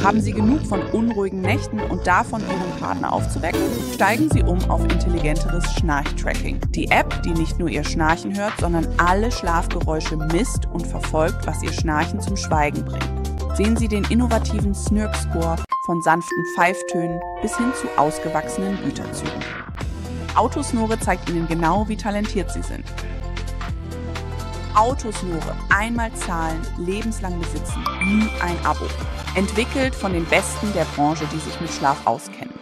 Haben Sie genug von unruhigen Nächten und davon, Ihren Partner aufzuwecken? Steigen Sie um auf intelligenteres Schnarchtracking. Die App, die nicht nur Ihr Schnarchen hört, sondern alle Schlafgeräusche misst und verfolgt, was Ihr Schnarchen zum Schweigen bringt. Sehen Sie den innovativen Snurk-Score von sanften Pfeiftönen bis hin zu ausgewachsenen Güterzügen. Autosnore zeigt Ihnen genau, wie talentiert Sie sind. Autosnore, einmal zahlen, lebenslang besitzen, nie ein Abo. Entwickelt von den Besten der Branche, die sich mit Schlaf auskennen.